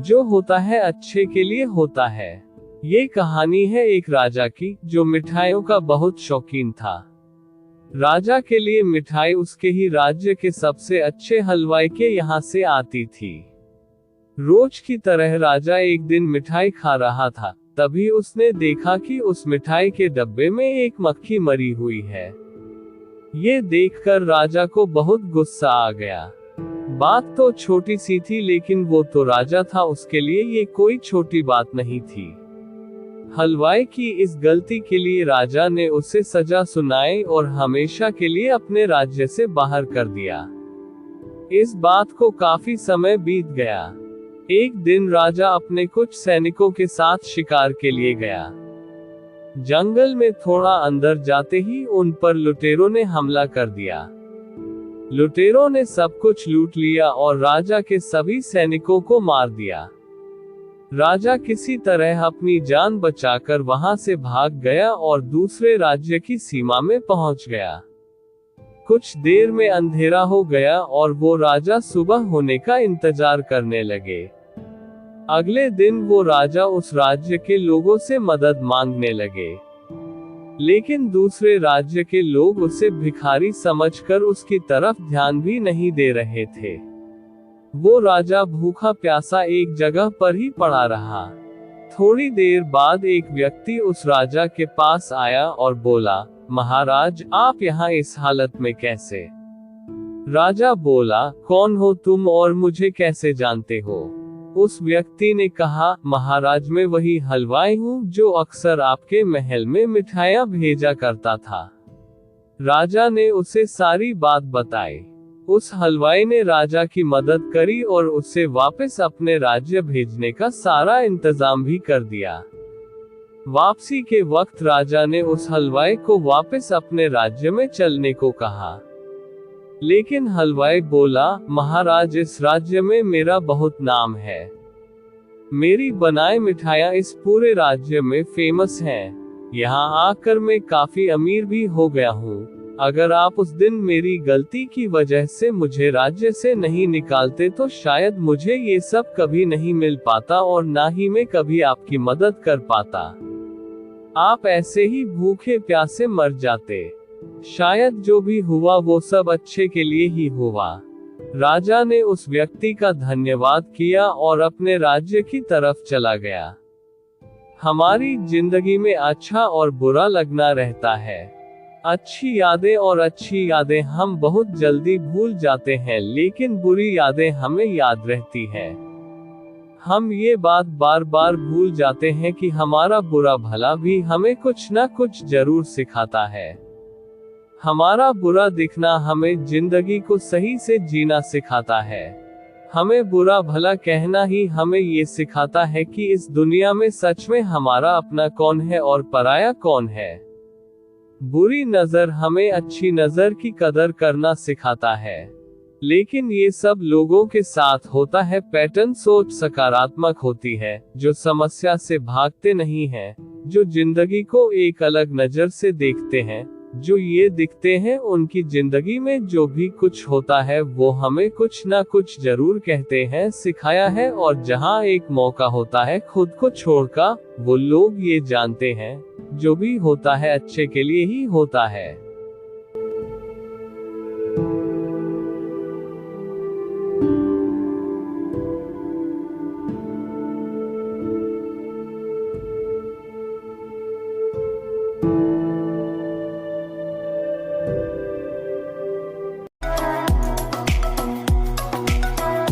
जो होता है अच्छे के लिए होता है। ये कहानी है एक राजा की, जो मिठाइयों का बहुत शौकीन था। राजा के लिए मिठाई उसके ही राज्य के सबसे अच्छे हलवाई के यहाँ से आती थी। रोज की तरह राजा एक दिन मिठाई खा रहा था, तभी उसने देखा कि उस मिठाई के डब्बे में एक मक्खी मरी हुई है। ये देखकर राजा को बहुत गुस्सा आ गया। बात तो छोटी सी थी, लेकिन वो तो राजा था, उसके लिए ये कोई छोटी बात नहीं थी। हलवाई की इस गलती के लिए राजा ने उसे सजा सुनाई और हमेशा के लिए अपने राज्य से बाहर कर दिया। इस बात को काफी समय बीत गया। एक दिन राजा अपने कुछ सैनिकों के साथ शिकार के लिए गया। जंगल में थोड़ा अंदर जाते ही उन पर लुटेरों ने हमला कर दिया। लुटेरों ने सब कुछ लूट लिया और राजा के सभी सैनिकों को मार दिया। राजा किसी तरह अपनी जान बचाकर वहां से भाग गया और दूसरे राज्य की सीमा में पहुंच गया। कुछ देर में अंधेरा हो गया और वो राजा सुबह होने का इंतजार करने लगे। अगले दिन वो राजा उस राज्य के लोगों से मदद मांगने लगे, लेकिन दूसरे राज्य के लोग उसे भिखारी समझकर उसकी तरफ ध्यान भी नहीं दे रहे थे। वो राजा भूखा प्यासा एक जगह पर ही पड़ा रहा। थोड़ी देर बाद एक व्यक्ति उस राजा के पास आया और बोला, महाराज, आप यहाँ इस हालत में कैसे? राजा बोला, कौन हो तुम और मुझे कैसे जानते हो? उस व्यक्ति ने कहा, महाराज, मैं वही हलवाई हूँ जो अक्सर आपके महल में मिठाइयाँ भेजा करता था। राजा ने उसे सारी बात बताई। उस हलवाई ने राजा की मदद करी और उसे वापस अपने राज्य भेजने का सारा इंतजाम भी कर दिया। वापसी के वक्त राजा ने उस हलवाई को वापस अपने राज्य में चलने को कहा, लेकिन हलवाई बोला, महाराज, इस राज्य में मेरा बहुत नाम है। मेरी बनाई मिठाइयाँ इस पूरे राज्य में फेमस हैं। यहाँ आकर मैं काफी अमीर भी हो गया हूँ। अगर आप उस दिन मेरी गलती की वजह से मुझे राज्य से नहीं निकालते तो शायद मुझे ये सब कभी नहीं मिल पाता और ना ही मैं कभी आपकी मदद कर पाता। आप ऐसे ही भूखे प्यासे मर जाते। शायद जो भी हुआ वो सब अच्छे के लिए ही हुआ। राजा ने उस व्यक्ति का धन्यवाद किया और अपने राज्य की तरफ चला गया। हमारी जिंदगी में अच्छा और बुरा लगना रहता है। अच्छी यादें और अच्छी यादें हम बहुत जल्दी भूल जाते हैं, लेकिन बुरी यादें हमें याद रहती हैं। हम ये बात बार बार भूल जाते हैं कि हमारा बुरा भला भी हमें कुछ ना कुछ जरूर सिखाता है। हमारा बुरा दिखना हमें जिंदगी को सही से जीना सिखाता है। हमें बुरा भला कहना ही हमें ये सिखाता है कि इस दुनिया में सच में हमारा अपना कौन है और पराया कौन है। बुरी नजर हमें अच्छी नजर की कदर करना सिखाता है, लेकिन ये सब लोगों के साथ होता है। पैटर्न सोच सकारात्मक होती है, जो समस्या से भागते नहीं हैं, जो जिंदगी को एक अलग नजर से देखते हैं, जो ये दिखते हैं उनकी जिंदगी में जो भी कुछ होता है वो हमें कुछ ना कुछ जरूर कहते हैं, सिखाया है। और जहाँ एक मौका होता है खुद को छोड़कर, वो लोग ये जानते हैं जो भी होता है अच्छे के लिए ही होता है।